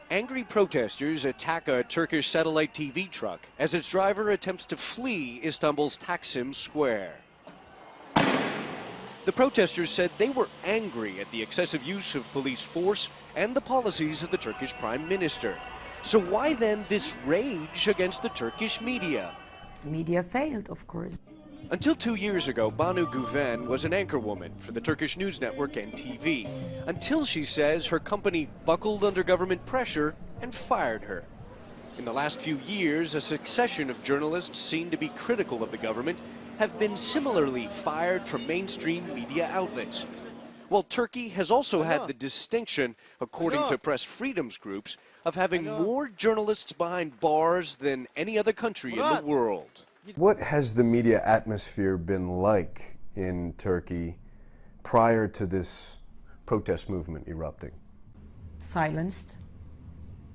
Angry protesters attack a Turkish satellite TV truck as its driver attempts to flee Istanbul's Taksim Square. The protesters said they were angry at the excessive use of police force and the policies of the Turkish Prime Minister. So why then this rage against the Turkish media? The media failed, of course. Until 2 years ago, Banu Güven was an anchorwoman for the Turkish news network NTV, until she says her company buckled under government pressure and fired her. In the last few years, a succession of journalists seen to be critical of the government have been similarly fired from mainstream media outlets. While Turkey has also had the distinction, according to press freedoms groups, of having more journalists behind bars than any other country in the world. What has the media atmosphere been like in Turkey prior to this protest movement erupting? Silenced.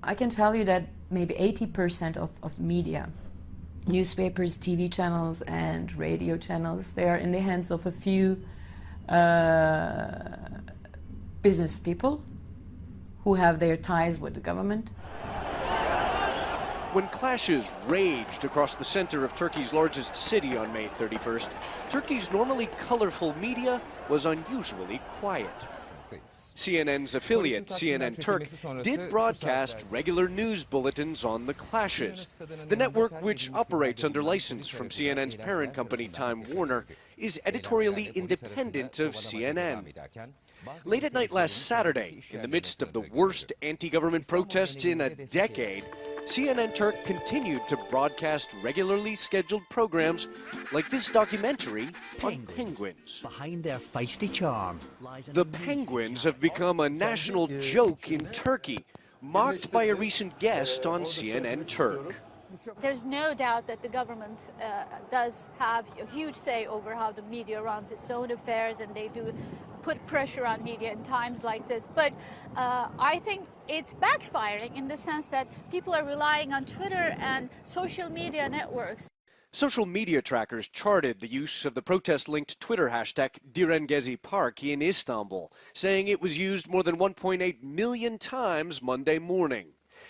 I can tell you that maybe 80% of the media, newspapers, TV channels and radio channels, they are in the hands of a few business people who have their ties with the government. When clashes raged across the center of Turkey's largest city on May 31st, Turkey's normally colorful media was unusually quiet. CNN's affiliate, CNN Turk, did broadcast regular news bulletins on the clashes. The network, which operates under license from CNN's parent company, Time Warner, is editorially independent of CNN. Late at night last Saturday, in the midst of the worst anti-government protests in a decade, CNN Turk continued to broadcast regularly scheduled programs like this documentary on penguins. Behind their feisty charm. The penguins have become a national joke in Turkey, mocked by a recent guest on CNN Turk. There's no doubt that the government does have a huge say over how the media runs its own affairs, and they do put pressure on media in times like this. But I think it's backfiring in the sense that people are relying on Twitter and social media networks. Social media trackers charted the use of the protest-linked Twitter hashtag Gezi Park in Istanbul, saying it was used more than 1.8 million times Monday morning.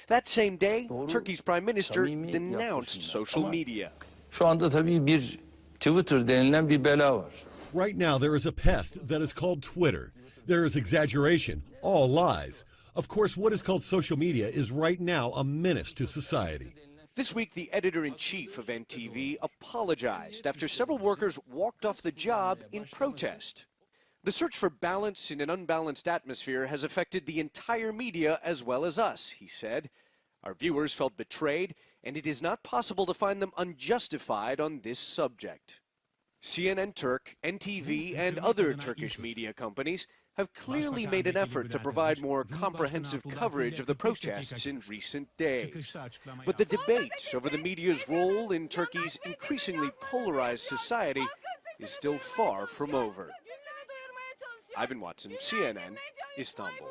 That same day, Turkey's Prime Minister denounced social media. Şu anda tabii bir Twitter denilen bir bela var. Right now there is a pest that is called Twitter. There is exaggeration, all lies. Of course, what is called social media is right now a menace to society. This week, the editor-in-chief of NTV apologized after several workers walked off the job in protest. The search for balance in an unbalanced atmosphere has affected the entire media as well as us, he said. Our viewers felt betrayed, and it is not possible to find them unjustified on this subject. CNN Turk, NTV, and other Turkish media companies have clearly made an effort to provide more comprehensive coverage of the protests in recent days. But the debate over the media's role in Turkey's increasingly polarized society is still far from over. Ivan Watson, CNN, Istanbul.